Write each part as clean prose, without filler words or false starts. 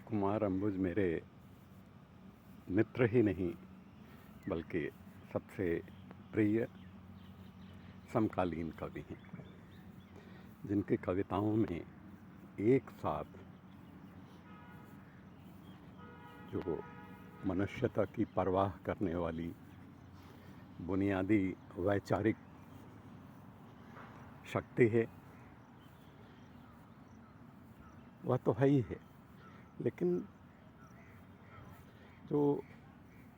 कुमार अंबुज मेरे मित्र ही नहीं बल्कि सबसे प्रिय समकालीन कवि हैं, जिनकी कविताओं में एक साथ जो मनुष्यता की परवाह करने वाली बुनियादी वैचारिक शक्ति है वह तो है ही है, लेकिन जो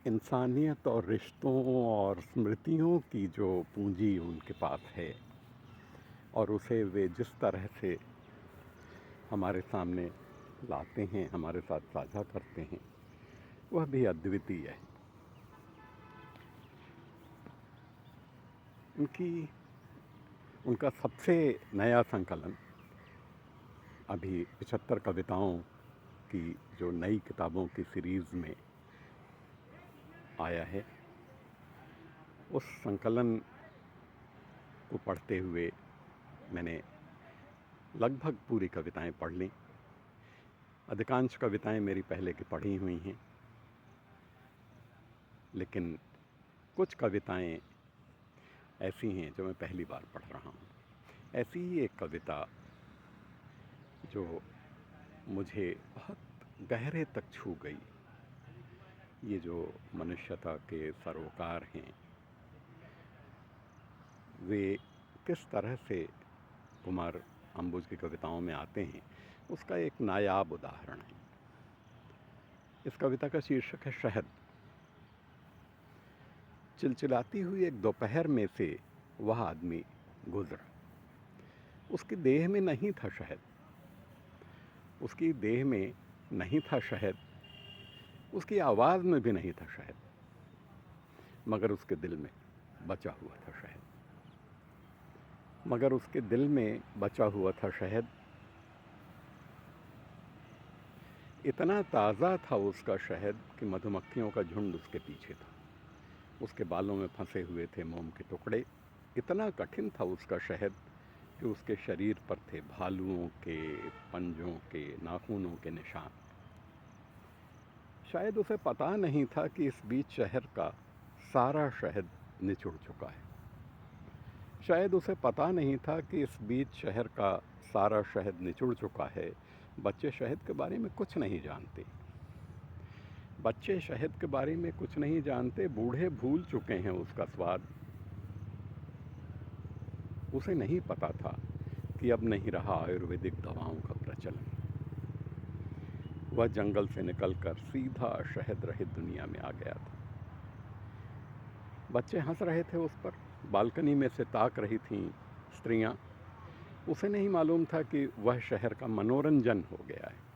इंसानियत और रिश्तों और स्मृतियों की जो पूंजी उनके पास है और उसे वे जिस तरह से हमारे सामने लाते हैं, हमारे साथ साझा करते हैं, वह भी अद्वितीय है। उनका सबसे नया संकलन अभी 75 कविताओं की जो नई किताबों की सीरीज़ में आया है, उस संकलन को पढ़ते हुए मैंने लगभग पूरी कविताएं पढ़ लीं। अधिकांश कविताएं मेरी पहले की पढ़ी हुई हैं, लेकिन कुछ कविताएं ऐसी हैं जो मैं पहली बार पढ़ रहा हूँ। ऐसी ही एक कविता जो मुझे बहुत गहरे तक छू गई, ये जो मनुष्यता के सरोकार हैं, वे किस तरह से कुमार अंबुज की कविताओं में आते हैं, उसका एक नायाब उदाहरण है। इस कविता का शीर्षक है शहद। चिलचिलाती हुई एक दोपहर में से वह आदमी गुजरा। उसकी देह में नहीं था शहद, उसकी देह में नहीं था शहद, उसकी आवाज़ में भी नहीं था शहद, मगर उसके दिल में बचा हुआ था शहद। मगर उसके दिल में बचा हुआ था शहद। इतना ताज़ा था उसका शहद कि मधुमक्खियों का झुंड उसके पीछे था। उसके बालों में फंसे हुए थे मोम के टुकड़े। इतना कठिन था उसका शहद कि उसके शरीर पर थे भालुओं के, पंजों के, नाखूनों के निशान। शायद उसे पता नहीं था कि इस बीच शहर का सारा शहद निचुड़ चुका है। शायद उसे पता नहीं था कि इस बीच शहर का सारा शहद निचुड़ चुका है। बच्चे शहद के बारे में कुछ नहीं जानते। बच्चे शहद के बारे में कुछ नहीं जानते, बूढ़े भूल चुके हैं उसका स्वाद। उसे नहीं पता था कि अब नहीं रहा आयुर्वेदिक दवाओं का प्रचलन। वह जंगल से निकलकर सीधा शहद रहित दुनिया में आ गया था। बच्चे हंस रहे थे उस पर, बालकनी में से ताक रही थीं स्त्रियां। उसे नहीं मालूम था कि वह शहर का मनोरंजन हो गया है।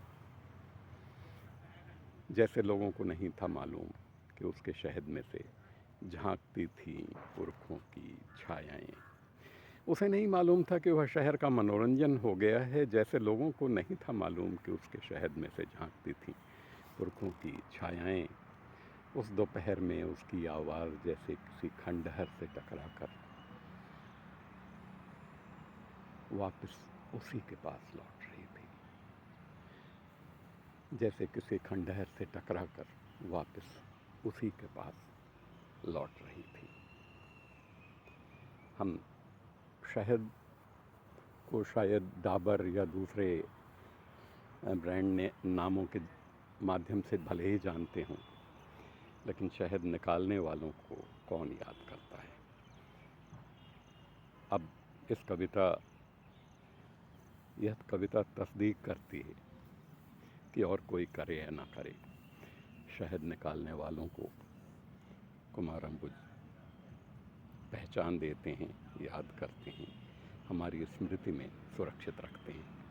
जैसे लोगों को नहीं था मालूम कि उसके शहद में से झांकती थीं पुरखों की छायाएं। उसे नहीं मालूम था कि वह शहर का मनोरंजन हो गया है, जैसे लोगों को नहीं था मालूम कि उसके शहद में से झांकती थीं पुरखों की छायाएं। उस दोपहर में उसकी आवाज़ जैसे किसी खंडहर से टकराकर वापस उसी के पास लौट रही थी, जैसे किसी खंडहर से टकराकर वापस उसी के पास लौट रही थी। हम शहद को शायद डाबर या दूसरे ब्रांड नामों के माध्यम से भले ही जानते हों, लेकिन शहद निकालने वालों को कौन याद करता है। अब यह कविता तस्दीक करती है कि और कोई करे या ना करे, शहद निकालने वालों को कुमार अंबुज पहचान देते हैं, याद करते हैं, हमारी स्मृति में सुरक्षित रखते हैं।